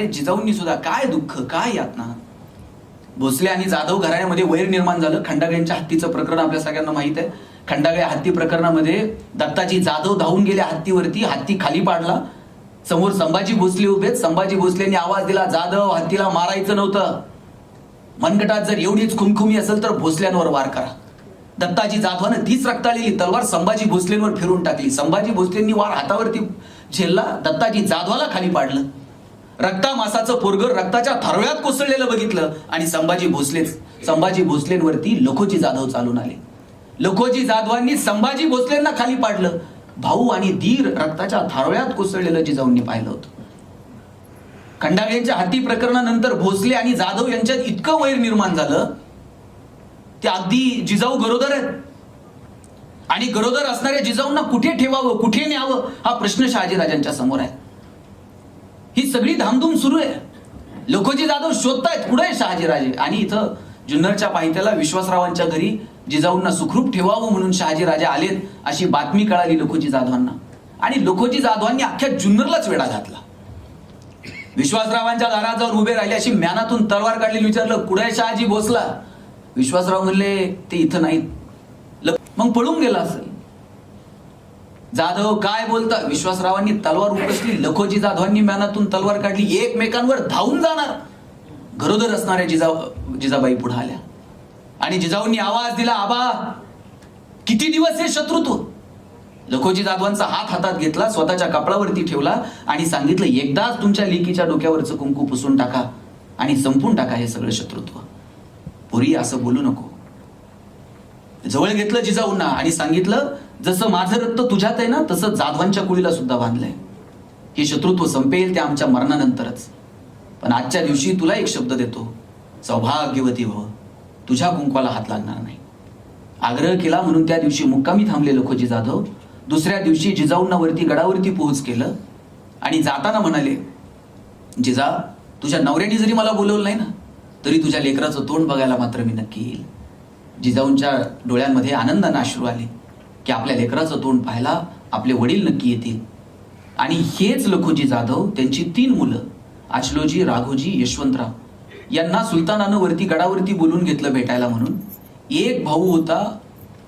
जिजाऊंनी सुद्धा काय दुःख, काय यातना. भोसले आणि जाधव घराण्यामध्ये वैर निर्माण झालं. खंडागळ्यांच्या हत्तीचं प्रकरण आपल्या सगळ्यांना माहित आहे. खंडागळे हत्ती प्रकरणामध्ये दत्ताजी जाधव धावून गेले हत्तीवरती. हत्ती खाली पाडला. समोर संभाजी भोसले उभे. संभाजी भोसलेंनी आवाज दिला, जाधव हत्तीला मारायचं नव्हतं. मनगटात जर एवढीच खुमखुमी असेल तर भोसल्यांवर वार करा. दत्ताजी जाधवानं तीच रक्ताळलेली तलवार संभाजी भोसलेंवर फिरून टाकली. संभाजी भोसलेंनी वार हातावरती झेलला. दत्ताजी जाधवाला खाली पाडलं. रक्ता मासाचं पोरगं रक्ताच्या थरव्यात कोसळलेलं बघितलं आणि संभाजी भोसलेंवरती लखोजी जाधव चालून आले. लखोजी जाधवांनी संभाजी भोसलेंना खाली पाडलं. भाऊ आणि धीर रक्ताच्या थारव्यात कोसळलेलं जिजाऊंनी पाहिलं होतं. खंडागळ्यांच्या हत्ती प्रकरणानंतर भोसले आणि जाधव यांच्यात इतकं वैर निर्माण झालं ते अगदी जिजाऊ गरोदर आहेत आणि गरोदर असणाऱ्या जिजाऊंना कुठे ठेवावं, कुठे न्यावं हा प्रश्न शहाजीराजांच्या समोर आहे. ही सगळी धामधूम सुरू आहे. लखोजी जाधव शोधतायत कुठे आहे शहाजीराजे. आणि इथं जुन्नरच्या पायथ्याला विश्वासरावांच्या घरी जिजाऊंना सुखरूप ठेवावं म्हणून शहाजीराजे आलेत अशी बातमी कळाली लखोजी जाधवांना. आणि लखोजी जाधवांनी अख्ख्या जुन्नरलाच वेढा घातला. विश्वासरावांच्या दारात जाऊन उभे राहिले. अशी म्यानातून तलवार काढली. विचारलं कुठे आहे शहाजी भोसला. विश्वासराव म्हणले ते इथं नाहीत. मग पळून गेला असेल. जाधव काय बोलता. विश्वासरावांनी तलवार उपसली. लखोजी जाधवांनी म्यानातून तलवार काढली. एकमेकांवर धावून जाणार. गरोदर असणाऱ्या जिजाबाई पुढे आल्या आणि जिजाऊंनी आवाज दिला, आबा किती दिवस हे शत्रुत्व. लखोजी जाधवांचा हात हातात घेतला, स्वतःच्या कपडावरती ठेवला आणि सांगितलं, एकदाच तुमच्या लेकीच्या डोक्यावरचं कुंकू पुसून टाका आणि संपून टाका हे सगळं शत्रुत्व. पुरी असं बोलू नको. जवळ घेतलं जिजाऊंना आणि सांगितलं, जसं माझं रक्त तुझ्यात आहे ना तसं जाधवांच्या कुळीला सुद्धा बांधलंय. हे शत्रुत्व संपेल ते आमच्या मरणानंतरच. पण आजच्या दिवशी तुला एक शब्द देतो, सौभाग्यवती भव, तुझ्या कुंकवाला हात लागणार नाही. आग्रह केला म्हणून त्या दिवशी मुक्कामी थांबले लखोजी जाधव. दुसऱ्या दिवशी जिजाऊंना वरती गडावरती पोहोच केलं आणि जाताना म्हणाले, जिजा तुझ्या नवऱ्याने जरी मला बोलवलं नाही ना तरी तुझ्या लेकराचं तोंड बघायला मात्र मी नक्की येईल. जिजाऊंच्या डोळ्यांमध्ये आनंदाने अश्रू आले की आपल्या लेकराचं तोंड पाहायला आपले वडील नक्की येतील. आणि हेच लखोजी जाधव त्यांची 3 मुलं आचलोजी, राघोजी, यशवंतराव यांना सुलतानानं वरती गडावरती बोलून घेतलं भेटायला म्हणून. एक भाऊ होता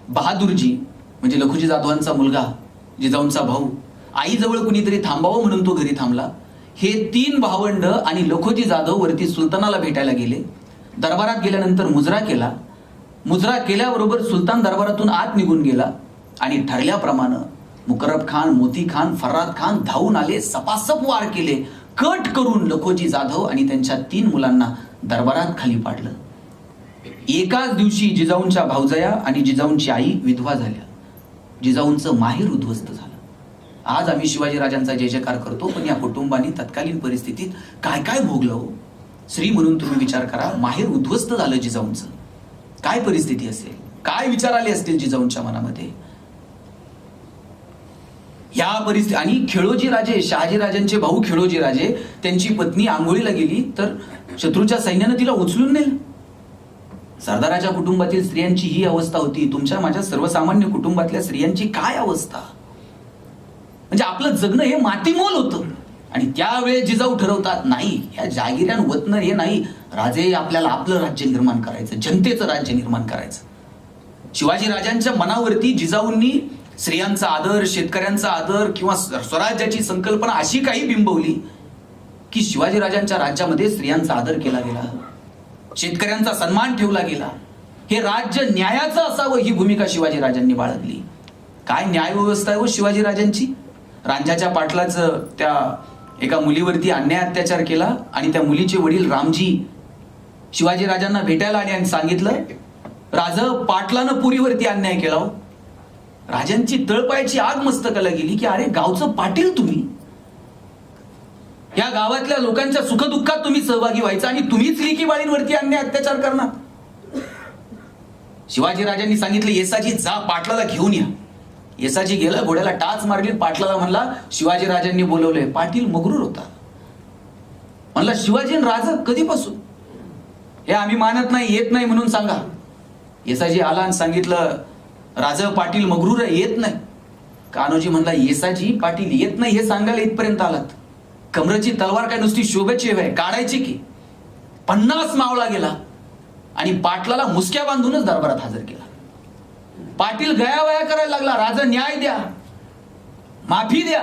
बहादूरजी, म्हणजे लखोजी जाधवांचा मुलगा, जिजाऊंचा भाऊ. आईजवळ कुणीतरी थांबावं म्हणून तो घरी थांबला. हे 3 भावंड आणि लखोजी जाधव वरती सुलतानाला भेटायला गेले. दरबारात गेल्यानंतर मुजरा केला. मुजरा केल्याबरोबर सुलतान दरबारातून आत निघून गेला आणि ठरल्याप्रमाणे मुकरब खान, मोती खान, फर्राद खान धावून आले. सपासप वार केले. कट करून लखोजी जाधव आणि त्यांच्या 3 मुलांना दरबारात खाली पाडलं. एकाच दिवशी जिजाऊंच्या भावजया आणि जिजाऊंची आई विधवा झाल्या. जिजाऊंचं माहेर उद्ध्वस्त झालं. आज आम्ही शिवाजीराजांचा जय जयकार करतो, पण या कुटुंबांनी तत्कालीन परिस्थितीत काय काय भोगलं हो. श्री म्हणून तुम्ही विचार करा, माहेर उद्ध्वस्त झालं जिजाऊंचं. काय परिस्थिती असेल, काय विचार आले असतील जिजाऊंच्या मनामध्ये. या परिस्थिती. आणि खेळोजी राजे, शहाजीराजांचे भाऊ खेळोजी राजे, त्यांची पत्नी आंघोळीला गेली तर शत्रूच्या सैन्यानं तिला उचलून नेलं. सरदाराच्या कुटुंबातील स्त्रियांची ही अवस्था होती. तुमच्या माझ्या सर्वसामान्य कुटुंबातल्या स्त्रियांची काय अवस्था. म्हणजे आपलं जगणं हे मातीमोल होतं. आणि त्यावेळेस जिजाऊ ठरवतात, नाही या जागिऱ्यान वतन हे नाही, राजे आपल्याला आपलं राज्य निर्माण करायचं, जनतेचं राज्य निर्माण करायचं. शिवाजी राजांच्या मनावरती जिजाऊंनी स्त्रियांचा आदर, शेतकऱ्यांचा आदर किंवा स्वराज्याची संकल्पना अशी काही बिंबवली की शिवाजीराजांच्या राज्यामध्ये स्त्रियांचा आदर केला गेला, शेतकऱ्यांचा सन्मान ठेवला गेला. हे राज्य न्यायाचं असावं ही भूमिका शिवाजीराजांनी बाळगली. काय न्याय व्यवस्था आहे हो शिवाजीराजांची. रांझ्याच्या पाटलाचं त्या एका मुलीवरती अन्याय अत्याचार केला आणि त्या मुलीचे वडील रामजी शिवाजीराजांना भेटायला आले आणि सांगितलं, राज पाटलानं पुरीवरती अन्याय केला हो. राजांची तळपायाची आग मस्तकाला गेली की अरे गावचं पाटील तुम्ही, या गावातल्या लोकांच्या सुखदुःखात तुम्ही सहभागी व्हायचा आणि तुम्हीच लेकी बाळींवरती अन्याय अत्याचार करणार. शिवाजीराजांनी सांगितलं, येसाजी जा पाटलाला घेऊन या. येसाजी गेला, घोड्याला टाच मारली, पाटलाला म्हणला शिवाजीराजांनी बोलवलंय. पाटील मगरूर होता. म्हणला शिवाजी राजा कधीपासून. हे आम्ही मानत नाही, येत नाही म्हणून सांगा. येसाजी आला आणि सांगितलं, राजा पाटील मगरूर येत नाही. कान्होजी म्हणला, येसाजी पाटील येत नाही हे सांगायला इथपर्यंत आलात. कमरेची तलवार काय नुसती शोभेची आहे, काढायची की? 50 मावळा गेला आणि पाटलाला मुसक्या बांधूनच दरबारात हजर केला. पाटील गयावया करायला लागला, राजा न्याय द्या, माफी द्या.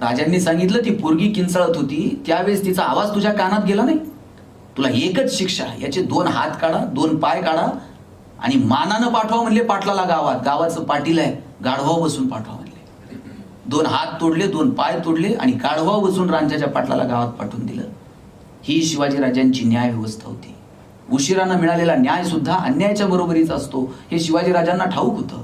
राजांनी सांगितलं ती पोरगी किंचाळत होती त्यावेळेस तिचा आवाज तुझ्या कानात गेला नाही? तुला एकच शिक्षा, याचे 2 हात काढा, 2 पाय काढा आणि मानानं पाठवा म्हणले पाटलाला गावात. गावाचं पाटील आहे, गाढवा बसून पाठवा म्हणले. 2 हात तोडले, 2 पाय तोडले आणि गाढवा बसून रांच्याच्या पाटलाला गावात पाठवून दिलं. ही शिवाजीराजांची न्याय व्यवस्था होती. उशिरानं मिळालेला न्याय सुद्धा अन्यायाच्या बरोबरीचा असतो हे शिवाजीराजांना ठाऊक होतं.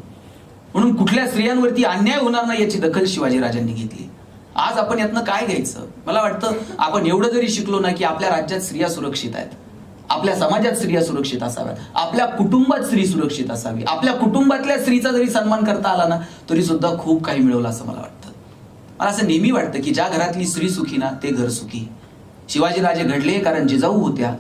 म्हणून कुठल्या स्त्रियांवरती अन्याय होणार नाही याची दखल शिवाजीराजांनी घेतली. आज आपण यातनं काय घ्यायचं? मला वाटतं आपण एवढं जरी शिकलो ना की आपल्या राज्यात स्त्रिया सुरक्षित आहेत, आपल्या समाजात स्त्रिया सुरक्षित असाव्यात, आपल्या कुटुंबात स्त्री सुरक्षित असावी, आपल्या कुटुंबातल्या स्त्रीचा जरी सन्मान करता आला ना तरी सुद्धा खूप काही मिळवलं असं मला वाटतं. मला असं नेहमी वाटतं की ज्या घरातली स्त्री सुखी ना ते घर सुखी. शिवाजीराजे घडले कारण जिजाऊ होत्या.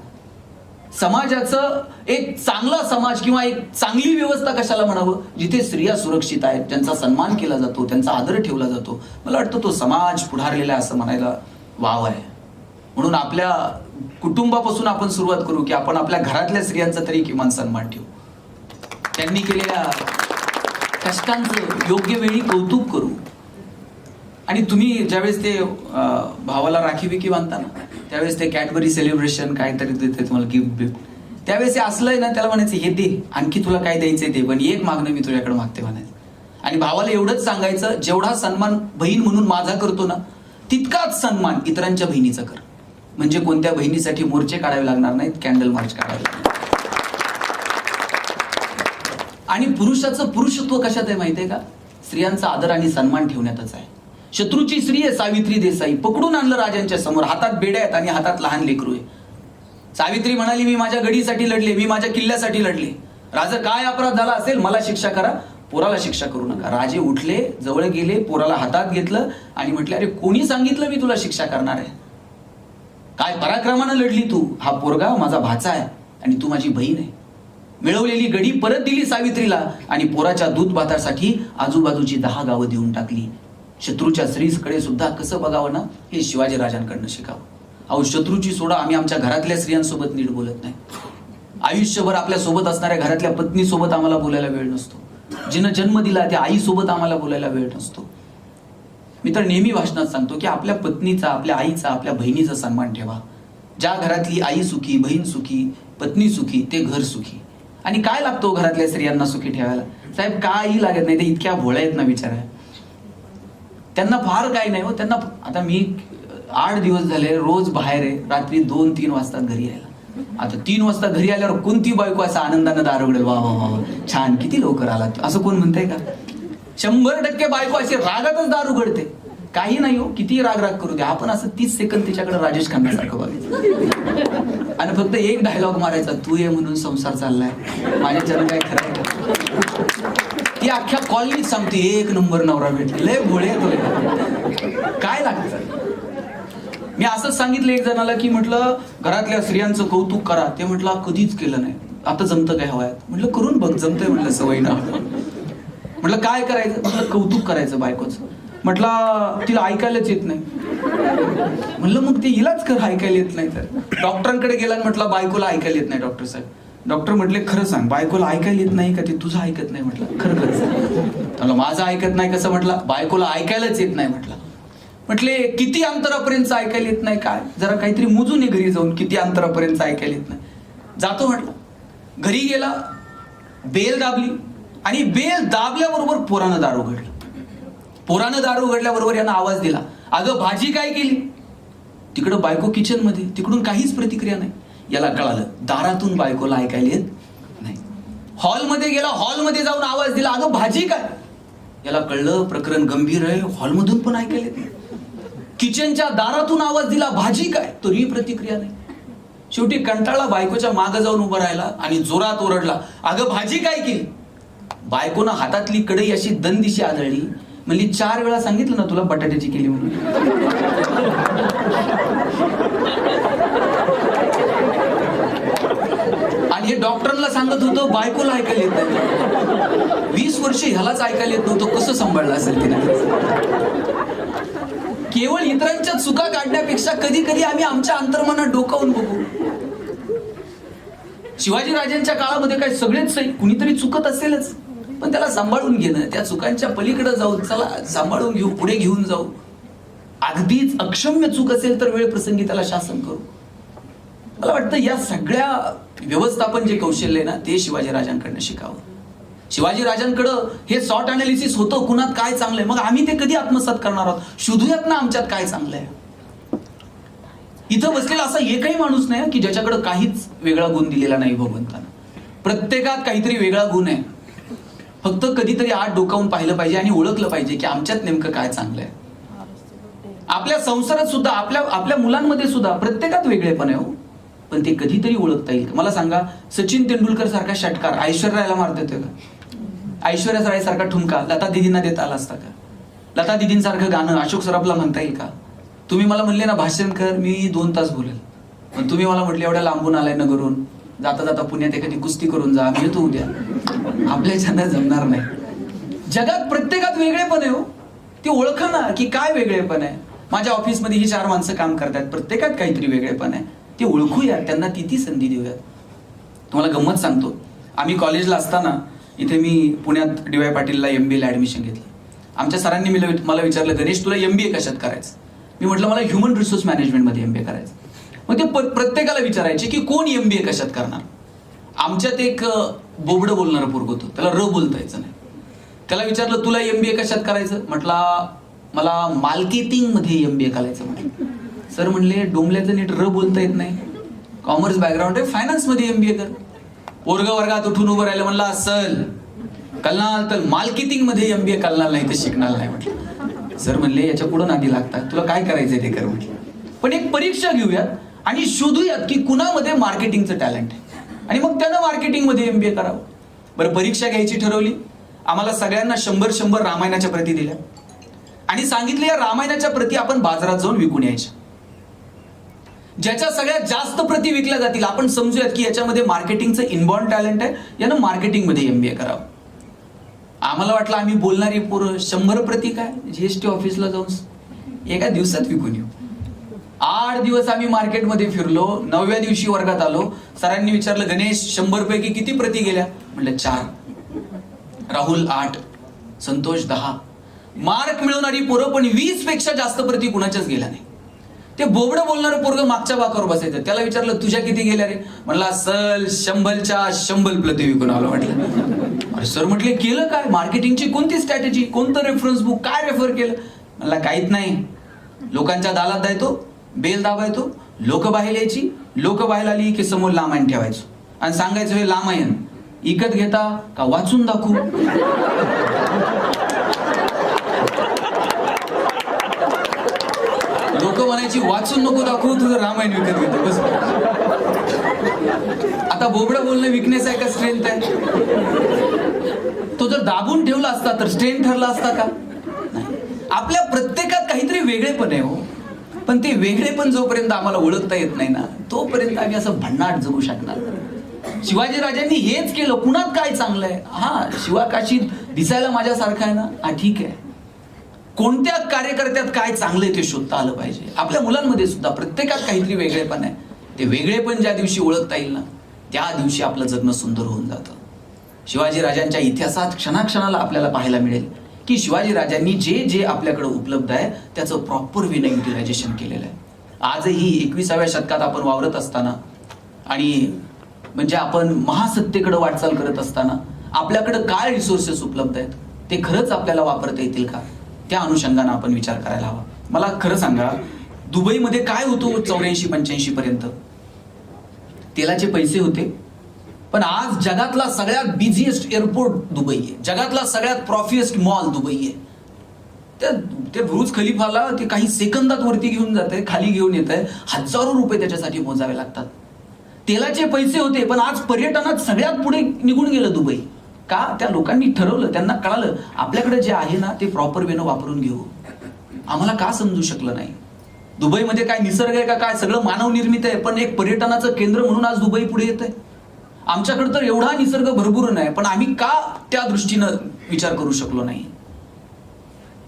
समाजाचं एक चांगला समाज किंवा एक चांगली व्यवस्था कशाला म्हणावं, जिथे स्त्रिया सुरक्षित आहेत, ज्यांचा सन्मान केला जातो, त्यांचा आदर ठेवला जातो. मला वाटतं तो समाज पुढारलेला आहे असं म्हणायला वाव आहे. म्हणून आपल्या कुटुंबापासून आपण सुरुवात करू की आपण आपल्या घरातल्या स्त्रियांचा तरी किमान सन्मान ठेवू, त्यांनी केलेल्या कष्टांचं योग्य वेळी कौतुक करू. आणि तुम्ही ज्यावेळेस ते भावाला राखी बिखी बांधताना त्यावेळेस ते कॅडबरी सेलिब्रेशन काहीतरी देते तुम्हाला गिफ्ट, त्यावेळेस हे असलंय ना त्याला म्हणायचं हे दे, आणखी तुला काय द्यायचंय ते, पण एक मागणं मी तुझ्याकडे मागते म्हणायचं. आणि भावाला एवढंच सांगायचं जेवढा सन्मान बहीण म्हणून माझा करतो ना तितकाच सन्मान इतरांच्या बहिणीचा कर. म्हणजे कोणत्या बहिणीसाठी मोर्चे काढावे लागणार नाहीत, कॅन्डल मार्च काढावे लागणार. आणि पुरुषाचं पुरुषत्व कशात आहे माहितीये का? स्त्रियांचा आदर आणि सन्मान ठेवण्यातच आहे. शत्रूची स्त्री आहे सावित्री देसाई, पकडून आणलं राजांच्या समोर, हातात बेड्या आहेत आणि हातात लहान लेकरू आहे. सावित्री म्हणाली मी माझ्या गडीसाठी लढले, मी माझ्या किल्ल्यासाठी लढले. राजा काय अपराध झाला असेल मला शिक्षा करा, पोराला शिक्षा करू नका. राजे उठले, जवळ गेले, पोराला हातात घेतलं आणि म्हटले अरे कोणी सांगितलं मी तुला शिक्षा करणार आहे? काय पराक्रमानं लढली तू, हा पोरगा माझा भाचा आहे आणि तू माझी बहीण आहे. मिळवलेली गडी परत दिली सावित्रीला आणि पोराच्या दूध भातासाठी आजूबाजूची 10 गावं देऊन टाकली. शत्रूच्या स्त्रीकडे सुद्धा कसं बघावं ना हे शिवाजी राजांकडनं शिकावं. अहो शत्रूची सोडा, आम्ही आमच्या घरातल्या स्त्रियांसोबत नीट बोलत नाही. आयुष्यभर आपल्या सोबत असणाऱ्या घरातल्या पत्नीसोबत आम्हाला बोलायला वेळ नसतो. जिनं जन्म दिला त्या आईसोबत आम्हाला बोलायला वेळ नसतो. मी तर नेहमी भाषणात सांगतो की आपल्या पत्नीचा, आपल्या आईचा, आपल्या बहिणीचा सन्मान ठेवा. ज्या घरातली आई सुखी, बहीण सुखी, पत्नी सुखी ते घर सुखी. आणि काय लागतो घरातल्या स्त्रियांना सुखी ठेवायला? साहेब काही लागत नाही, ते इतक्या भोळ्या आहेत ना विचारा. त्यांना फार काय नाही हो. त्यांना आता मी 8 दिवस झाले रोज बाहेर आहे, रात्री 2-3 वाजता घरी यायला. आता 3 वाजता घरी आल्यावर कोणती बायको असं आनंदानं दार उघडेल, वा वा वा छान किती लवकर आला, असं कोण म्हणतंय का? 100% बायको अशी रागातच दार उघडते. काही नाही हो, किती राग करू दे, आपण असं 30 सेकंद तिच्याकडे राजेश खन्नासारखं बघायचं आणि फक्त एक डायलॉग मारायचा, तू ये म्हणून संसार चाललाय, माझ्याच्यानं काय खरं आहे? ती अख्ख्या कॉलनीत सांगते 1 नंबर नवरा भेटले, लय भोळे काय लागतं. मी असंच सांगितलं एक जणाला की म्हटलं घरातल्या स्त्रियांचं कौतुक करा. ते म्हटलं कधीच केलं नाही, आता जमतं काय हवंय? म्हटलं करून बघ, जमतंय म्हटलं सवय ना. म्हटलं काय करायचं? म्हटलं कौतुक करायचं बायकोचं. म्हटलं तिला ऐकायलाच येत नाही. म्हणलं मग ते हिलाच कर, ऐकायला येत नाही तर. डॉक्टरांकडे गेला म्हटलं बायकोला ऐकायला येत नाही डॉक्टर साहेब. डॉक्टर म्हटले खरं सांग बायकोला ऐकायला येत नाही का ते तुझं ऐकत नाही? म्हटलं खरं खरं सांग. माझं ऐकत नाही कसं? म्हटलं बायकोला ऐकायलाच येत नाही. म्हटले किती अंतरापर्यंत ऐकायला येत नाही? काय जरा काहीतरी मोजून ये घरी जाऊन, किती अंतरापर्यंत ऐकायला येत नाही. जातो म्हटलं. घरी गेला, बेल दाबली आणि बेल दाबल्याबरोबर पोरानं दार उघडलं. पोरानं दार उघडल्याबरोबर यानं आवाज दिला, अगं भाजी काय केली? तिकडं बायको किचन मध्ये, तिकडून काहीच प्रतिक्रिया नाही. याला कळालं दारातून बायकोला ऐकायला येत नाही. हॉलमध्ये गेला, हॉलमध्ये जाऊन आवाज दिला, अगं भाजी काय? याला कळलं प्रकरण गंभीर आहे, हॉलमधून पण ऐकायला येत नाही. किचनच्या दारातून आवाज दिला, भाजी काय? तरी प्रतिक्रिया नाही. शेवटी कंटाळला, बायकोच्या मागे जाऊन उभा राहिला आणि जोरात ओरडला, अगं भाजी काय केली? बायकोनं हातातली कढई अशी दंदिशी आदळली. म्हणली 4 वेळा सांगितलं ना तुला बटाट्याची केली म्हणून. आणि हे डॉक्टरांना सांगत होतं बायकोला ऐकायला येत नाही. 20 वर्ष ह्यालाच ऐकायला येत नव्हतं, कसं सांभाळलं असेल तिने? केवळ इतरांच्या चुका काढण्यापेक्षा कधी कधी आम्ही आमच्या अंतर्मनात डोकावून बघू. शिवाजीराजांच्या काळामध्ये काय सगळेच कुणीतरी चुकत असेलच, पण त्याला सांभाळून घेणं, त्या चुकांच्या पलीकडे जाऊ, चला सांभाळून घेऊ, पुढे घेऊन जाऊ. अगदीच अक्षम्य चूक असेल तर वेळ प्रसंगी त्याला शासन करू. मला वाटतं या सगळ्या व्यवस्थापन जे कौशल्य आहे ना, ते शिवाजीराजांकडनं शिकावं. शिवाजीराजांकडं हे सॉर्ट अनालिसिस होतं, कुणात काय चांगलंय, मग आम्ही ते कधी आत्मसात करणार आहोत? शोधूयात ना आमच्यात काय चांगलंय. इथं बसलेला असा एकही माणूस नाही की ज्याच्याकडे काहीच वेगळा गुण दिलेला नाही भगवंतानं. प्रत्येकात काहीतरी वेगळा गुण आहे. फक्त कधीतरी आत डोकावून पाहिलं पाहिजे आणि ओळखलं पाहिजे की आमच्यात नेमकं काय चांगलंय. आपल्या संसारात सुद्धा, आपल्या मुलांमध्ये सुद्धा प्रत्येकात वेगळेपण आहे, पण ते कधीतरी ओळखता येईल. मला सांगा, सचिन तेंडुलकर सारखा षटकार ऐश्वर्याला मारता येतोय का? ऐश्वर्या राय सारखा ठुमका लता दिदींना देता आला असता का? लता दिदींसारखं गाणं अशोक सराफला म्हणता येईल का? तुम्ही मला म्हणले ना भाषण कर, मी 2 तास बोलेल, पण तुम्ही मला म्हटले एवढ्या लांबून आलाय नगरून, जाता जाता पुण्यात एखादी कुस्ती करून जा, मी येतो उद्या. आपल्याच्यानं जमणार नाही. जगात प्रत्येकात वेगळेपण आहे हो, ते ओळखा ना की काय वेगळेपण आहे. माझ्या ऑफिसमध्ये ही 4 माणसं काम करतात, प्रत्येकात काहीतरी वेगळेपण आहे, ते ओळखूया, त्यांना ती संधी देऊयात. तुम्हाला गंमत सांगतो, आम्ही कॉलेजला असताना इथे मी पुण्यात डी वाय पाटीलला MBA ला ऍडमिशन घेतलं. आमच्या सरांनी मला विचारलं, गणेश तुला MBA कशात करायचं? मी म्हटलं मला ह्युमन रिसोर्स मॅनेजमेंट मध्ये MBA करायचं. मग ते प्रत्येकाला विचारायचे की कोण MBA कशात करणार. आमच्यात एक बोबडं बोलणारं पोरग होतं, त्याला बोलता यायचं नाही. त्याला विचारलं तुला MBA कशात करायचं? म्हटलं मला मार्केटिंग मध्ये MBA करायचं. म्हटलं सर म्हणले डोंबल्याचं नीट बोलता येत नाही, कॉमर्स बॅकग्राऊंड आहे, फायनान्स मध्ये MBA कर. पोरग वर्गात उठून उभं राहिलं, म्हणला असल कलनाल तर मार्केटिंग मध्ये MBA कलनाल नाही तर शिकणार नाही. म्हटलं सर म्हणले याच्या पुढे नादी लागतात, तुला काय करायचंय ते कर. म्हटलं पण एक परीक्षा घेऊयात आणि शोधूयात की कुणामध्ये मार्केटिंगचं टॅलेंट आहे, आणि मग त्यानं मार्केटिंग मध्ये MBA करावं. बरं, परीक्षा घ्यायची ठरवली. आम्हाला सगळ्यांना 100 रामायणाच्या प्रती दिल्या आणि सांगितलं या रामायणाच्या प्रती आपण बाजारात जाऊन विकून यायच्या. ज्याच्या सगळ्यात जास्त प्रती विकल्या जातील आपण समजूयात की याच्यामध्ये मार्केटिंगचं इनबॉर्न टॅलेंट आहे, यानं मार्केटिंग मध्ये MBA करावं. आम्हाला वाटलं आम्ही बोलणारी पोरं 100 प्रती काय GST ऑफिसला जाऊन एका दिवसात विकून येऊ. 8 दिवस आम्ही मार्केटमध्ये फिरलो. 9व्या दिवशी वर्गात आलो. सरांनी विचारलं गणेश 100 पैकी किती प्रती गेल्या? म्हटलं 4. राहुल 8, संतोष 10. मार्क मिळवणारी पोरं पण 20 पेक्षा जास्त प्रती कुणाच्याच गेल्या नाही. ते बोबडं बोलणारं पोरग मागच्या बाकावर बसायचं. त्याला विचारलं तुझ्या किती गेल्या रे? म्हणला सल 100च्या 100 प्रती विकून आलो. म्हटलं अरे सर, म्हटले केलं काय? मार्केटिंगची कोणती स्ट्रॅटेजी, कोणतं रेफरन्स बुक, काय रेफर केलं? म्हणला काहीच नाही. लोकांच्या दालात द्यायचो, बेल दाबायचो, लोक बाहेर यायची, लोक बाहेर आली की समोर लामायण ठेवायचो आणि सांगायचं हे लामायण इकत घेता का वाचून दाखवू? लोक म्हणायची वाचून नको दाखवू, तुझं रामायण विकत घेतो बस. आता बोबडं बोलणं विकनेस आहे का स्ट्रेंथ आहे? तो जर दाबून ठेवला असता तर स्ट्रेंथ ठरला असता का? नाही. आपल्या प्रत्येकात काहीतरी वेगळेपण आहे हो, पण ते वेगळेपण जोपर्यंत आम्हाला ओळखता येत नाही ना, तोपर्यंत आम्ही असं भन्नाट जगू शकणार. शिवाजीराजांनी हेच केलं. कुणात काय चांगलं आहे? हा, शिवाकाशीत दिसायला माझ्यासारखा आहे ना, हा ठीक आहे. कोणत्या कार्यकर्त्यात काय चांगलं आहे ते शोधता आलं पाहिजे. आपल्या मुलांमध्ये सुद्धा प्रत्येकात काहीतरी वेगळेपण आहे. ते वेगळेपण ज्या दिवशी ओळखता येईल ना, त्या दिवशी आपलं जगणं सुंदर होऊन जातं. शिवाजीराजांच्या इतिहासात क्षणाक्षणाला आपल्याला पाहायला मिळेल की शिवाजीराजांनी जे जे आपल्याकडे उपलब्ध आहे त्याचं प्रॉपर वेने युटिलायझेशन केलेलं आहे. आजही 21व्या शतकात आपण वावरत असताना आणि म्हणजे आपण महासत्तेकडे वाटचाल करत असताना आपल्याकडे काय रिसोर्सेस उपलब्ध आहेत ते खरंच आपल्याला वापरता येतील का, त्या अनुषंगाने आपण विचार करायला हवा. मला खरं सांगा, दुबईमध्ये काय होतं 84-85 पर्यंत? तेलाचे पैसे होते, पण आज जगातला सगळ्यात बिझिएस्ट एअरपोर्ट दुबई आहे, जगातला सगळ्यात प्रॉफिएस्ट मॉल दुबई आहे. ते बुर्ज खलिफाला ते काही सेकंदात वरती घेऊन जात आहे, खाली घेऊन येत आहे, हजारो रुपये त्याच्यासाठी मोजावे लागतात. तेलाचे पैसे होते, पण आज पर्यटनात सगळ्यात पुढे निघून गेलं दुबई. का? त्या लोकांनी ठरवलं, त्यांना कळालं आपल्याकडे जे आहे ना ते प्रॉपर वेनं वापरून घेऊ. आम्हाला का समजू शकलं नाही? दुबईमध्ये काय निसर्ग आहे का काय? सगळं मानव निर्मित आहे, पण एक पर्यटनाचं केंद्र म्हणून आज दुबई पुढे येत आहे. आमच्याकडे तर एवढा निसर्ग भरभरून आहे, पण आम्ही का त्या दृष्टीनं विचार करू शकलो नाही?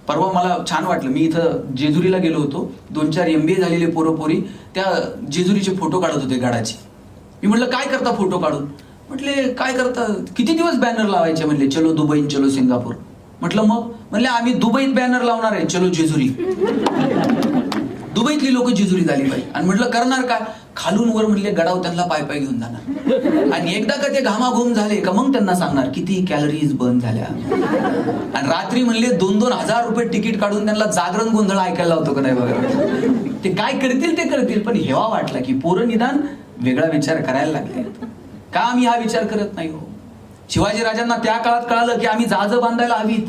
परवा मला छान वाटलं, मी इथं जेजुरीला गेलो होतो, 2-4 MBA झालेले पोरं-पोरी त्या जेजुरीचे फोटो काढत होते गडाचे. मी म्हटलं काय करता फोटो काढून? म्हटले काय करता, किती दिवस बॅनर लावायचे? म्हणले चलो दुबई, चलो सिंगापूर. म्हटलं मग? म्हणले आम्ही दुबईत बॅनर लावणार आहे, चलो जेजुरी. दुबईतली लोक जेजुरी झाली पाहिजे. आणि म्हटलं करणार काय? खालून वर म्हणले गडाव त्यांना पाय पाय घेऊन जाणार, आणि एकदा का ते घामाघूम झाले का मग त्यांना सांगणार किती कॅलरीज बर्न झाल्या. आणि रात्री म्हणले 2-2 हजार रुपये तिकीट काढून त्यांना जागरण गोंधळ ऐकायला लावतो का नाही बघा. ते काय करतील ते करतील, पण हेवा वाटला की पोरं निदान वेगळा विचार करायला लागले. का आम्ही हा विचार करत नाही हो? शिवाजी राजांना त्या काळात कळालं की आम्ही जहाजं बांधायला हवीत.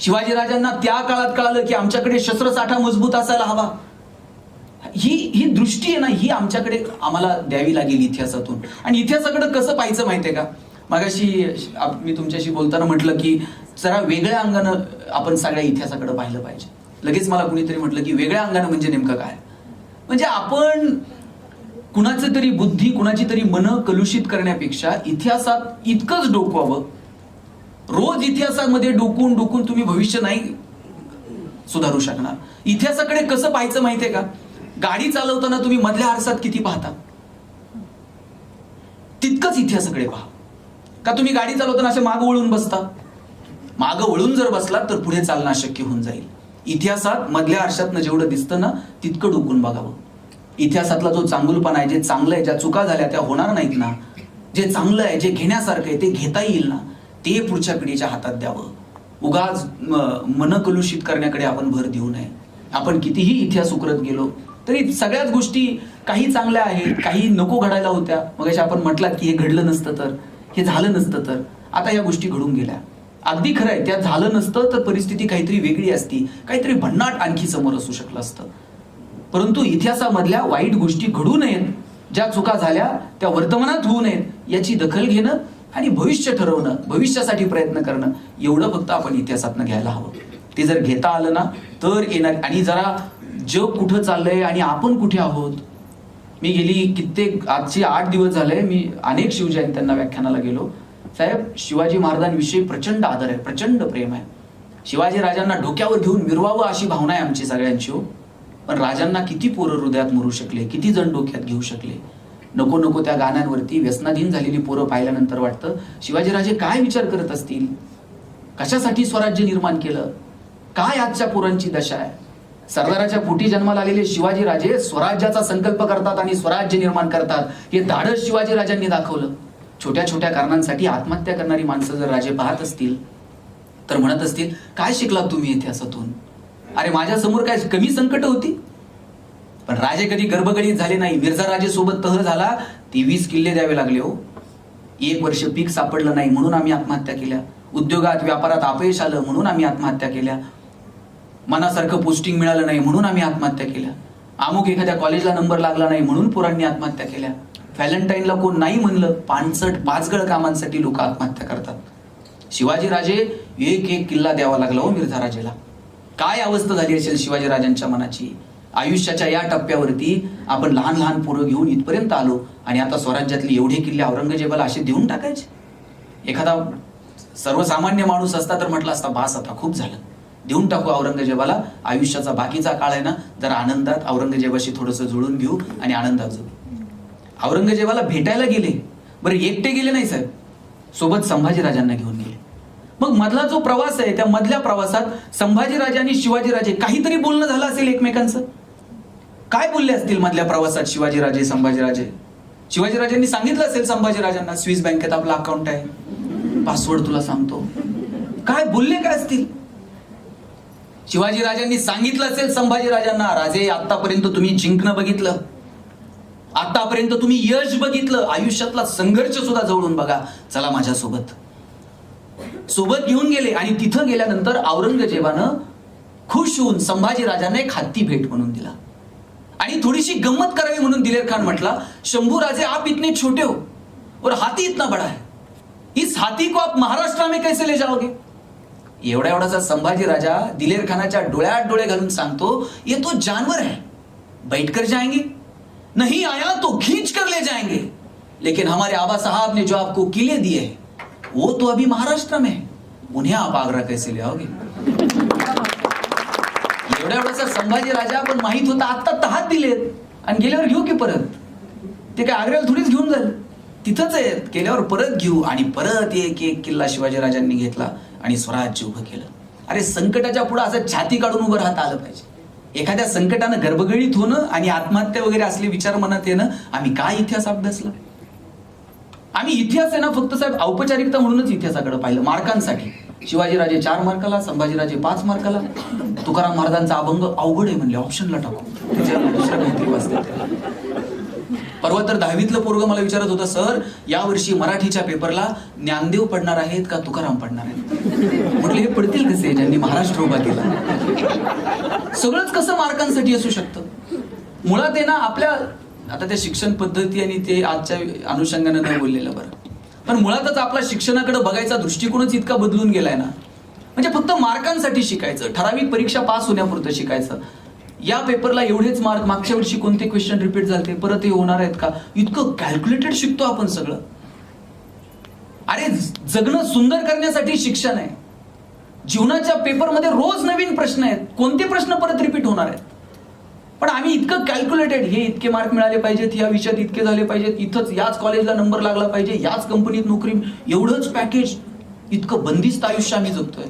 शिवाजी राजांना त्या काळात कळालं की आमच्याकडे शस्त्रसाठा मजबूत असायला हवा. ही दृष्टी आहे ना, ही आमच्याकडे आम्हाला द्यावी लागेल इतिहासातून. आणि इतिहासाकडे कसं पाहायचं माहितीये का? मगाशी मी तुमच्याशी बोलताना म्हटलं की जरा वेगळ्या अंगानं आपण सगळ्या इतिहासाकडे पाहिलं पाहिजे. लगेच मला कुणीतरी म्हटलं की वेगळ्या अंगानं म्हणजे नेमकं काय? म्हणजे आपण कुणाचं तरी बुद्धी, कुणाची तरी मनं कलुषित करण्यापेक्षा इतिहासात इतकंच डोकवावं. रोज इतिहासामध्ये डोकून डोकून तुम्ही भविष्य नाही सुधारू शकणार. इतिहासाकडे कसं पाहायचं माहितीये का? गाडी चालवताना तुम्ही मधल्या आरसात किती पाहता, तितकंच इतिहासाकडे पहा. का तुम्ही गाडी चालवताना असे मागं वळून बसता? मागं वळून जर बसलात तर पुढे चालणं अशक्य होऊन जाईल. इतिहासात मधल्या आरशातनं जेवढं दिसतं ना, तितकं डोकून बघावं. इतिहासातला जो चांगुलपणा आहे, जे चांगलं आहे, ज्या चुका झाल्या त्या होणार नाहीत ना, जे चांगलं आहे, जे घेण्यासारखं आहे, ते घेता येईल ना, ते पुढच्या पिढीच्या हातात द्यावं. उगाच मन कलुषित करण्याकडे आपण भर देऊ नये. आपण कितीही इतिहास उकरत गेलो तरी सगळ्याच गोष्टी काही चांगल्या आहेत, काही नको घडायला होत्या. मग आपण म्हटलात की हे घडलं नसतं तर, हे झालं नसतं तर, आता या गोष्टी घडून गेल्या. अगदी खरं आहे, त्यात झालं नसतं तर परिस्थिती काहीतरी वेगळी असती, काहीतरी भन्नाट आणखी समोर असू शकलं असतं. परंतु इतिहासामधल्या वाईट गोष्टी घडू नयेत, ज्या चुका झाल्या त्या वर्तमानात होऊ नयेत, याची दखल घेणं आणि भविष्य ठरवणं, भविष्यासाठी प्रयत्न करणं, एवढं फक्त आपण इतिहासातनं घ्यायला हवं. ते जर घेता आलं ना तर येणार. आणि जरा जग कुठं चाललंय आणि आपण कुठे आहोत. मी गेली आजची 8 दिवस झाले, मी अनेक शिवजयंत्यांना व्याख्यानाला गेलो. साहेब, शिवाजी महाराजांविषयी प्रचंड आदर आहे, प्रचंड प्रेम आहे. शिवाजी राजांना डोक्यावर घेऊन मिरवावं अशी भावना आहे आमची सगळ्यांची हो. पण राजांना किती पोरं हृदयात मुरू शकले, किती जण डोक्यात घेऊ शकले. नको नको त्या गाण्यांवरती व्यसनाधीन झालेली पोरं पाहिल्यानंतर वाटतं शिवाजीराजे काय विचार करत असतील, कशासाठी स्वराज्य निर्माण केलं, काय आजच्या पोरांची दशा आहे. सरदाराच्या पोटी जन्माला आलेले शिवाजीराजे स्वराज्याचा संकल्प करतात आणि स्वराज्य निर्माण करतात, हे धाडस शिवाजीराजांनी दाखवलं. छोट्या छोट्या कारणांसाठी आत्महत्या करणारी माणसं जर राजे पाहत असतील तर म्हणत असतील काय शिकलात तुम्ही इतिहासातून? अरे माझ्या समोर काय कमी संकट होती? पण राजे कधी गर्भगडीत झाले नाही. मिर्झा राजे सोबत तह झाला, 23 किल्ले द्यावे लागले हो. 1 वर्ष पीक सापडलं नाही म्हणून आम्ही आत्महत्या केल्या. उद्योगात व्यापारात अपयश आलं म्हणून आम्ही आत्महत्या केल्या. मनासारखं पोस्टिंग मिळालं नाही म्हणून आम्ही आत्महत्या केल्या. अमुक एखाद्या कॉलेजला नंबर लागला नाही म्हणून पोरांनी आत्महत्या केल्या. व्हॅलेंटाईनला कोण नाही म्हणलं, 65 कामांसाठी लोक आत्महत्या करतात. शिवाजीराजे एक किल्ला द्यावा लागला हो मिर्झा राजेला. काय अवस्था झाली असेल शिवाजीराजांच्या मनाची. आयुष्याच्या या टप्प्यावरती आपण लहान लहान पोरं घेऊन इथपर्यंत आलो आणि आता स्वराज्यातले एवढे किल्ले औरंगजेबाला असे देऊन टाकायचे. एखादा सर्वसामान्य माणूस असता तर म्हटलं असता बास आता खूप झालं, देऊन टाकू औरंगजेबाला. आयुष्याचा बाकीचा काळ आहे ना जरा आनंदात औरंगजेबाशी थोडंसं जुळून घेऊ आणि आनंदात जगू. औरंगजेबाला भेटायला गेले, बरं एकटे गेले नाही साहेब, सोबत संभाजीराजांना घेऊन गेले. मग मधला जो प्रवास आहे त्या मधल्या प्रवासात संभाजीराजे आणि शिवाजीराजे काहीतरी बोलणं झालं असेल एकमेकांचं. काय बोलले असतील मधल्या प्रवासात शिवाजीराजे संभाजीराजे? शिवाजीराजांनी सांगितलं असेल संभाजीराजांना स्विस बँकेत आपला अकाउंट आहे, पासवर्ड तुला सांगतो. काय बोलले काय असतील? शिवाजीराजांनी सांगितलं असेल संभाजीराजांना, राजे आतापर्यंत तुम्ही जिंकणं बघितलं, आतापर्यंत तुम्ही यश बघितलं, आयुष्यातला संघर्ष सुद्धा जवळून बघा, चला माझ्यासोबत. सोबत घेऊन गेले आणि तिथं गेल्यानंतर औरंगजेबानं खुश होऊन संभाजीराजांना एक हत्ती भेट म्हणून दिला. आणि थोडीशी गंमत करावी म्हणून दिलेर खान म्हटला, शंभू राजे आप इतने छोटे हो और हाथी इतना बड़ा है, इस हाथी को आप महाराष्ट्र में कैसे ले जाओगे? एवढासा संभाजी राजा दिलेर खानाच्या डोळ्यात डोळे घालून सांगतो, ये तो जानवर है, बैठ कर जाएंगे, नहीं आया तो खींच कर ले जाएंगे, लेकिन हमारे आबा साहब ने जो आपको किले दिए हैं वो तो अभी महाराष्ट्र में है, उन्हें आप आगरा कैसे ले आओगे? एवढ्या एवढासा संभाजी राजा पण माहित होता आत्ता हात दिलेत आणि गेल्यावर घेऊ की परत. ते काय आग्र्याला थोडीच घेऊन जाईल, तिथंच आहेत, गेल्यावर परत घेऊ. आणि परत एक एक किल्ला शिवाजीराजांनी घेतला आणि स्वराज्य उभं केलं. अरे संकटाच्या पुढे असं छाती काढून उभं राहता आलं पाहिजे. एखाद्या संकटानं गर्भगळीत होणं आणि आत्महत्या वगैरे असले विचार मनात येणं, आम्ही काय इतिहास अभ्यासला? आम्ही इतिहास आहे ना फक्त साहेब औपचारिकता म्हणूनच इतिहासाकडे पाहिलं, मार्कांसाठी. शिवाजीराजे 4 मार्काला, संभाजीराजे 5 मार्काला, तुकाराम महाराजांचा अभंग अवघड आहे म्हणले, ऑप्शनला टाकू, त्याच्यावर दुसरं काहीतरी वाचतं. परवा तर 10वीतलं पोरग मला विचारत होतं, सर यावर्षी मराठीच्या पेपरला ज्ञानदेव पडणार आहेत का तुकाराम पडणार आहेत? म्हटलं हे पडतील कसे ज्यांनी महाराष्ट्र उभा केला? सगळंच कसं मार्कांसाठी असू शकतं? मुळात आहे ना आपल्या, आता त्या शिक्षण पद्धती आणि ते आजच्या अनुषंगाने नाही बोललेलं बरं, पण मुळातच आपला शिक्षणाकडे बघायचा दृष्टिकोनच इतका बदलून गेलाय ना. म्हणजे फक्त मार्कांसाठी शिकायचं, ठराविक परीक्षा पास होण्यापुरतं शिकायचं. या पेपरला एवढेच मार्क, मागच्या वर्षी कोणते क्वेश्चन रिपीट झाले, परत हे होणार आहेत का, इतकं कॅल्क्युलेटेड शिकतो आपण सगळं. अरे जगणं सुंदर करण्यासाठी शिक्षण आहे. जीवनाच्या पेपरमध्ये रोज नवीन प्रश्न आहेत, कोणते प्रश्न परत रिपीट होणार आहेत? पण आम्ही इतकं कॅल्क्युलेटेड, हे इतके मार्क मिळाले पाहिजेत, या विषयात इतके झाले पाहिजेत, इथंच याच कॉलेजला नंबर लागला पाहिजे, याच कंपनीत नोकरी, एवढंच पॅकेज, इतकं बंदिस्त आयुष्य आम्ही जगतोय.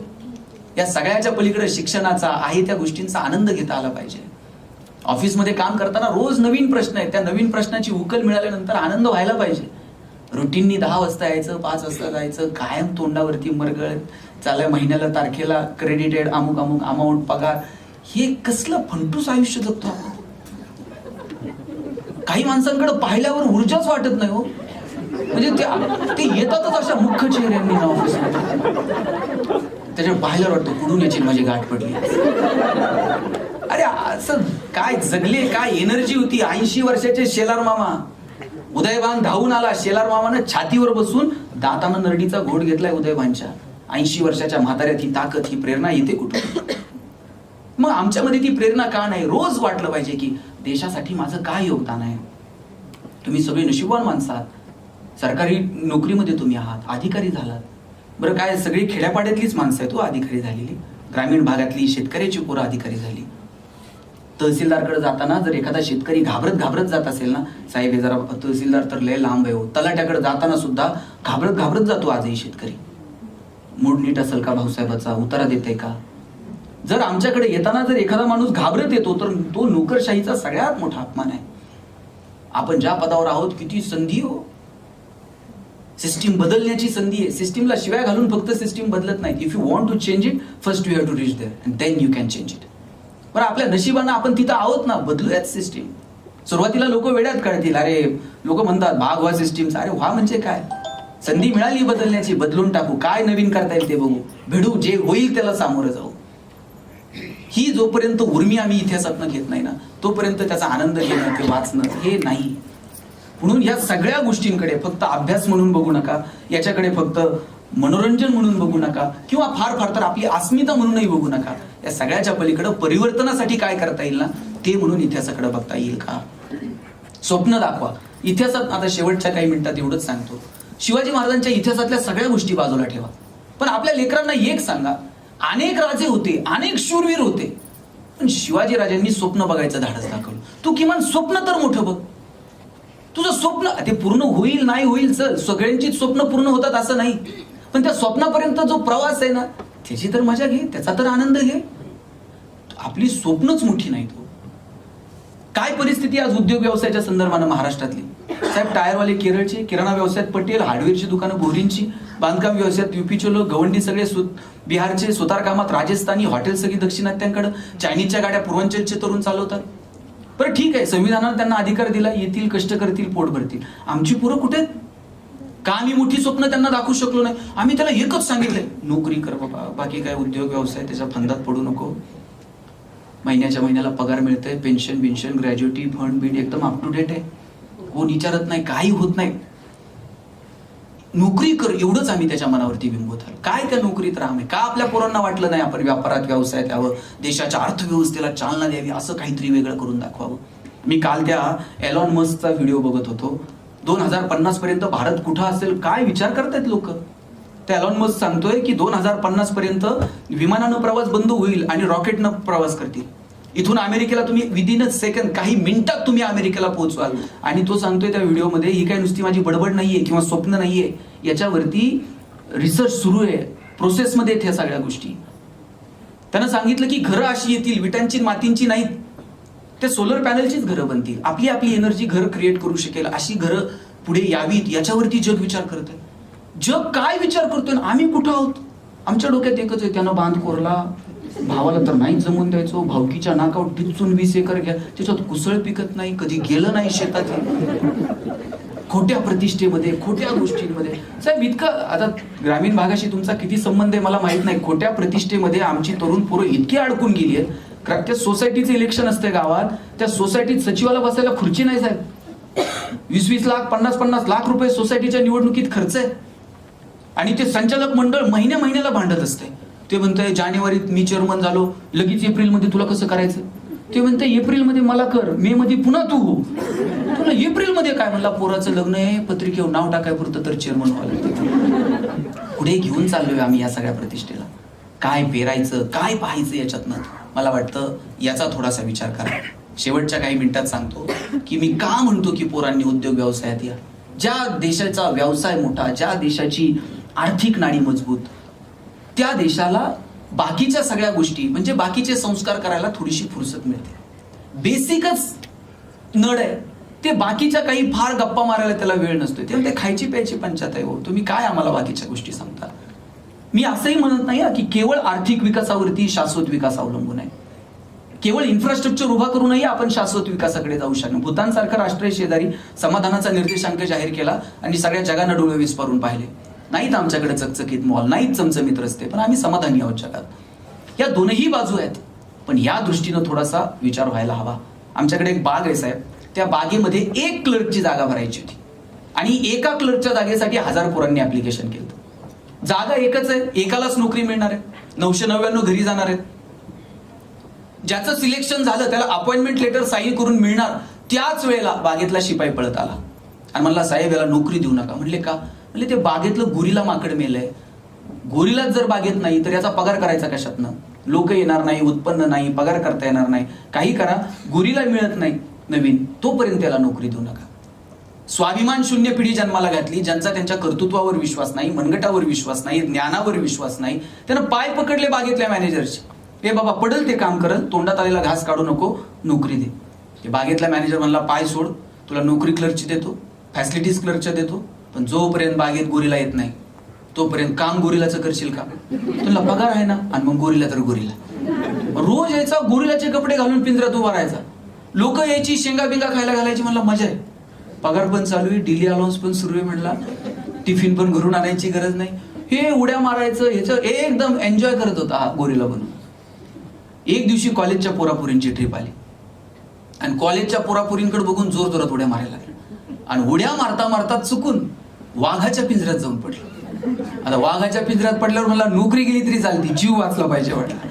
या सगळ्याच्या पलीकडे शिक्षणाचा आहे त्या गोष्टींचा आनंद घेता आला पाहिजे. ऑफिसमध्ये काम करताना रोज नवीन प्रश्न आहेत, त्या नवीन प्रश्नाची उकल मिळाल्यानंतर आनंद व्हायला पाहिजे. रुटीननी 10 वाजता यायचं, 5 वाजता जायचं, कायम तोंडावरती मरगळ चालय, महिन्याला तारखेला क्रेडिटेड अमुक अमुक अमाऊंट पगार, हे कसलं फंटूस आयुष्य जगतो आपण. काही माणसांकडे पाहिल्यावर ऊर्जाच वाटत नाही हो. म्हणजे ते येतातच अशा मुख्य चेहऱ्यांनी ना ऑफिसमध्ये, त्याच्यावर पाहायला वाटतं कुठून याची माझी गाठ पडली. अरे असं काय जगले, काय एनर्जी होती. 80 वर्षाचे शेलार मामा, उदयभान धावून आला, शेलार मामानं छातीवर बसून दातानं नरडीचा घोट घेतलाय उदयभानच्या. 80 वर्षाच्या म्हाताऱ्यात ही ताकद, ही प्रेरणा येते कुठून? मग आमच्यामध्ये ती प्रेरणा का नाही? रोज वाटलं पाहिजे की देशासाठी माझं काय योगदान आहे. तुम्ही सगळे नशीबवान माणसं आहात, सरकारी नोकरीमध्ये तुम्ही आहात, अधिकारी झालात. बरं काय सगळी खेड्यापाड्यातलीच माणसं आहेत तो अधिकारी झालेली, ग्रामीण भागातली शेतकऱ्याची पोरं अधिकारी झाली. तहसीलदारकडे जाताना जर एखादा शेतकरी घाबरत जात असेल ना, साहेब हे जरा तहसीलदार तर लय लांब आहे हो, तलाट्याकडे जाताना सुद्धा घाबरत जातो आजही शेतकरी. मूड नीट असेल का भाऊसाहेबाचा, उतारा देते का? जर आमच्याकडे येताना जर एखादा माणूस घाबरत येतो तर तो नोकरशाहीचा सगळ्यात मोठा अपमान आहे. आपण ज्या पदावर आहोत, किती संधी हो, सिस्टीम बदलण्याची संधी आहे. सिस्टीमला शिवाय घालून फक्त सिस्टीम बदलत नाही. If you want to change it, first you have to reach there and then you can change it. बरं आपल्या नशिबानं आपण तिथं आहोत ना, बदलूयात सिस्टीम. सुरुवातीला लोक वेड्यात काढतील, अरे लोक म्हणतात भाग व्हा सिस्टीमचा. अरे व्हा म्हणजे काय? संधी मिळाली बदलण्याची, बदलून टाकू, काय नवीन करता येईल ते बघू, भिडू, जे होईल त्याला सामोरं जाऊ. ही जोपर्यंत उर्मी आम्ही इतिहासातनं घेत नाही ना, तोपर्यंत त्याचा आनंद घेणं, ते वाचणं हे नाही. म्हणून या सगळ्या गोष्टींकडे फक्त अभ्यास म्हणून बघू नका, याच्याकडे फक्त मनोरंजन म्हणून बघू नका, किंवा फार तर आपली अस्मिता म्हणूनही बघू नका. या सगळ्याच्या पलीकडे परिवर्तनासाठी काय करता येईल ना, ते म्हणून इतिहासाकडे बघता येईल का? स्वप्न दाखवा. इतिहासात आता शेवटच्या काही मिनिटात एवढंच सांगतो, शिवाजी महाराजांच्या इतिहासातल्या सगळ्या गोष्टी बाजूला ठेवा, पण आपल्या लेकरांना एक सांगा, अनेक राजे होते, अनेक शूरवीर होते, पण शिवाजी राजांनी स्वप्न बघायचं धाडस दाखवलं. तू किमान स्वप्न तर मोठं बघ. तुझं स्वप्न ते पूर्ण होईल नाही होईल, सगळ्यांची स्वप्न पूर्ण होतात असं नाही, पण त्या स्वप्नापर्यंत जो प्रवास आहे ना, त्याची तर मजा घे, त्याचा तर आनंद घे. आपली स्वप्नच मोठी नाहीत. काय परिस्थिती आज उद्योग व्यवसायाच्या संदर्भानं महाराष्ट्रातली? साहेब टायरवाले केरळचे, किराणा व्यवसायात पटेल, हार्डवेअरची दुकानं बोरींची, बांधकाम व्यवसायात युपीचे लोक, गवंडी सगळे बिहारचे, सुतार कामात राजस्थानी, हॉटेल सगळी दक्षिणात्यांकडे, चायनीजच्या गाड्या पूर्वांचलचे तरुण चालवतात. बरं ठीक आहे, संविधानानं त्यांना अधिकार दिला, येतील, कष्ट करतील, पोट भरतील. आमची पोरं कुठे आहेत? का आम्ही मोठी स्वप्न त्यांना दाखवू शकलो नाही? आम्ही त्याला एकच सांगितलंय, नोकरी कर बाबा, बाकी काय उद्योग व्यवसाय त्याच्या फंदात पडू नको, महिन्याच्या महिन्याला पगार मिळतंय, पेन्शन बिन्शन, ग्रॅज्युटी फंड बिंड एकदम अप टू डेट आहे, कोण विचारत नाही, काही होत नाही, नोकरी कर, एवढंच आम्ही त्याच्या मनावरती बिंबवत आलो. काय त्या नोकरीत राहणे? का आपल्या पोरांना वाटलं नाही आपण व्यापारात व्यवसायात यावं, देशाच्या अर्थव्यवस्थेला चालना द्यावी, असं काहीतरी वेगळं करून दाखवावं? मी काल त्या एलॉन मस्कचा व्हिडिओ बघत होतो. 2050 पर्यंत भारत कुठं असेल, काय विचार करतायत लोक. त्या एलॉन मस्क सांगतोय की 2050 पर्यंत विमानानं प्रवास बंद होईल आणि रॉकेटनं प्रवास करतील. इथून अमेरिकेला तुम्ही विदिन अ सेकंड, काही मिनिटात तुम्ही अमेरिकेला पोहोचवाल. आणि तो सांगतोय त्या व्हिडिओमध्ये, ही काय नुसती माझी बडबड नाहीये किंवा स्वप्न नाहीये, याच्यावरती रिसर्च सुरू आहे, प्रोसेसमध्ये आहेत ह्या सगळ्या गोष्टी. त्यानं सांगितलं की घरं अशी येतील, विटांची मातींची नाहीत, ते सोलर पॅनलचीच घरं बनतील. आपली आपली एनर्जी घर क्रिएट करू शकेल अशी घरं पुढे यावीत, याच्यावरती जग विचार करत आहे. जग काय विचार करतोय, आम्ही कुठं आहोत? आमच्या डोक्यात एकच आहे, त्यानं बांध कोरला, भावाला तर नाही जमून द्यायचो, भावकीच्या नाकावर टिचून 20 एकर घ्या, त्याच्यात कुसळ पिकत नाही, कधी गेलं नाही शेतात. खोट्या प्रतिष्ठेमध्ये, खोट्या गोष्टींमध्ये. साहेब इतकं, आता ग्रामीण भागाशी तुमचा किती संबंध आहे मला माहित नाही, खोट्या प्रतिष्ठेमध्ये आमची तरुण पोरं इतकी अडकून गेली आहेत. त्या सोसायटीचं इलेक्शन असते गावात, त्या सोसायटीत सचिवाला बसायला खुर्ची नाही साहेब. 20-20 लाख, 50-50 लाख रुपये सोसायटीच्या निवडणुकीत खर्च आहे. आणि ते संचालक मंडळ महिन्याला भांडत असते. ते म्हणतंय जानेवारीत मी चेअरमन झालो, लगेच एप्रिलमध्ये तुला कसं करायचं? ते म्हणते एप्रिलमध्ये मला कर, मे मध्ये पुन्हा तू हो. तुला एप्रिलमध्ये काय? म्हणला पोराचं लग्न आहे, पत्रिकेवर नाव टाकाय पुरतं तर चेअरमन व्हायला. पुढे घेऊन चाललोय आम्ही या सगळ्या प्रतिष्ठेला. काय पेरायचं, काय पाहायचं याच्यातनं? मला वाटतं याचा थोडासा विचार करा. शेवटच्या काही मिनिटात सांगतो की मी का म्हणतो की पोरांनी उद्योग व्यवसायात या. ज्या देशाचा व्यवसाय मोठा, ज्या देशाची आर्थिक नाडी मजबूत, त्या देशाला बाकीच्या सगळ्या गोष्टी म्हणजे बाकीचे संस्कार करायला थोडीशी फुरसत मिळते. बेसिकच नड आहे ते, बाकीच्या काही फार गप्पा मारायला त्याला वेळ नसतो. ते खायची प्यायची पंचायत आहे. हो, तुम्ही काय आम्हाला बाकीच्या गोष्टी सांगता? मी असंही म्हणत नाही की केवळ आर्थिक विकासावरती शाश्वत विकास अवलंबून आहे. केवळ इन्फ्रास्ट्रक्चर उभा करूनही आपण शाश्वत विकासाकडे जाऊ शकतो. भूतानसारखा राष्ट्रीय शेजारी समाधानाचा निर्देशांक जाहीर केला आणि सगळ्या जगानं डोळे विस्पारून पाहिले. नाहीत आमच्याकडे चकचकीत मॉल, नाहीत चमचमीत रस्ते, पण आम्ही समाधानी आहोत जगात. या दोनही बाजू आहेत, पण या दृष्टीनं थोडासा विचार व्हायला हवा. आमच्याकडे एक बाग आहे साहेब, त्या बागेमध्ये 1 क्लर्कची जागा भरायची होती आणि एका क्लर्कच्या जागेसाठी 1000 पोरांनी ऍप्लिकेशन केलं. जागा एकच आहे, एकालाच नोकरी मिळणार आहे, 999 घरी जाणार आहेत. ज्याचं सिलेक्शन झालं त्याला अपॉइंटमेंट लेटर साईन करून मिळणार. त्याच वेळेला बागेतला शिपाई पळत आला आणि म्हणला साहेब याला नोकरी देऊ नका. म्हणले का? म्हणजे ते बागेतलं गोरीला माकड मेलंय. गोरीलाच जर बागेत नाही तर याचा पगार करायचा कशातनं? लोक येणार नाही, उत्पन्न नाही, पगार करता येणार नाही, काही करा, गोरीला मिळत नाही नवीन, तोपर्यंत त्याला नोकरी देऊ नका. स्वाभिमान शून्य पिढी जन्माला घातली, ज्यांचा त्यांच्या कर्तृत्वावर विश्वास नाही, मनगटावर विश्वास नाही, ज्ञानावर विश्वास नाही. त्यानं पाय पकडले बागेतल्या मॅनेजरचे. हे बाबा पडल ते काम करल, तोंडात आलेला घास काढू नको, नोकरी दे. ते बागेतला मॅनेजर म्हणला पाय सोड, तुला नोकरी क्लर्कची देतो, फॅसिलिटीज क्लर्कच्या देतो, पण जोपर्यंत बागेत गोरीला येत नाही तोपर्यंत काम गोरीलाचं करशील का? तुला पगार आहे ना, आणि मग गोरीला तर गोरीला. रोज यायचा, गोरीलाचे कपडे घालून पिंजऱ्यात उभा राहायचा. लोक यायची, शेंगा बिंगा खायला घालायची. म्हणला मजा आहे, पगार पण चालू आहे, डेली अलाउन्स पण सुरू आहे. म्हणला टिफिन पण घरून आणायची गरज नाही. हे उड्या मारायचं, ह्याचं एकदम एन्जॉय करत होता हा गोरीला बनून. एक दिवशी कॉलेजच्या पोरापोरींची ट्रिप आली आणि कॉलेजच्या पोरापोरींकडे बघून जोर जोरात उड्या मारायला लागले आणि उड्या मारता मारता चुकून वाघाच्या पिंजऱ्यात जाऊन पडलं. आता वाघाच्या पिंजऱ्यात पडल्यावर मला नोकरी गेली तरी चालती, जीव वाचला पाहिजे वाटला.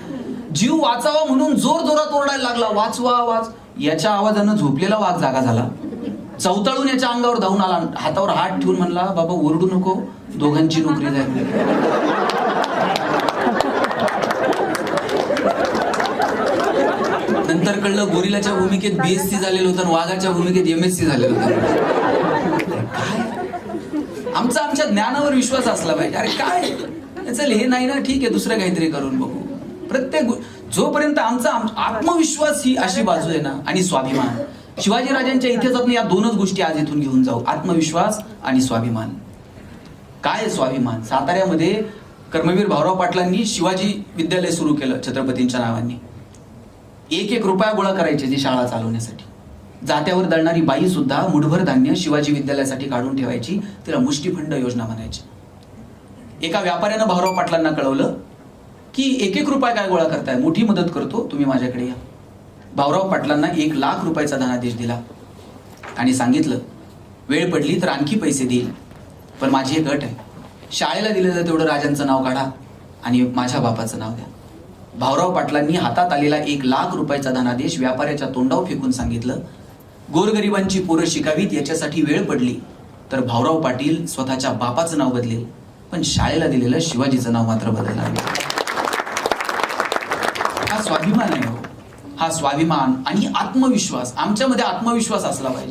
जीव वाचावा म्हणून जोर जोरात ओरडायला लागला, वाचवा वाच. याच्या आवाजानं झोपलेला वाघ जागा झाला, चवताळून याच्या अंगावर धावून आला, हातावर हात ठेवून म्हणला बाबा ओरडू नको, दोघांची नोकरी जाईल. नंतर कळलं गोरिलाच्या भूमिकेत BSc झालेलं होतं आणि वाघाच्या भूमिकेत MSc झालेलं होतं. आमचा आमच्या ज्ञानावर विश्वास असला पाहिजे. अरे काय चल हे नाही ना, ठीक आहे दुसरं काहीतरी करून बघू. प्रत्येक जोपर्यंत आमचा आत्मविश्वास ही अशी बाजू आहे ना, आणि स्वाभिमान. शिवाजीराजांच्या इतिहासातून या दोनच गोष्टी आज इथून घेऊन जाऊ, आत्मविश्वास आणि स्वाभिमान. काय स्वाभिमान? साताऱ्यामध्ये कर्मवीर भाऊराव पाटलांनी शिवाजी विद्यालय सुरू केलं छत्रपतींच्या नावाने. 1-1 रुपया गोळा करायचे ती शाळा चालवण्यासाठी. जात्यावर दळणारी बाई सुद्धा मुठभर धान्य शिवाजी विद्यालयासाठी काढून ठेवायची, तिला मुष्टीफंड योजना म्हणायची. एका व्यापाऱ्यानं भाऊराव पाटलांना कळवलं की 1-1 रुपया काय गोळा करताय, मोठी मदत करतो, तुम्ही माझ्याकडे या. भाऊराव पाटलांना 1 लाख रुपयाचा धनादेश दिला आणि सांगितलं वेळ पडली तर आणखी पैसे देईल, पण माझी एक अट आहे, शाळेला दिलेलं तेवढं राजांचं नाव काढा आणि माझ्या बापाचं नाव द्या. भाऊराव पाटलांनी हातात आलेला 1 लाख रुपयाचा धनादेश व्यापाऱ्याच्या तोंडावर फेकून सांगितलं गोरगरिबांची पोरं शिकावीत याच्यासाठी वेळ पडली तर भाऊराव पाटील स्वतःच्या बापाचं नाव बदलेल, पण शाळेला दिलेलं शिवाजीचं नाव मात्र बदलणार नाही. हा स्वाभिमान आहे हो. हा स्वाभिमान आणि आत्मविश्वास, आमच्यामध्ये आत्मविश्वास असला पाहिजे.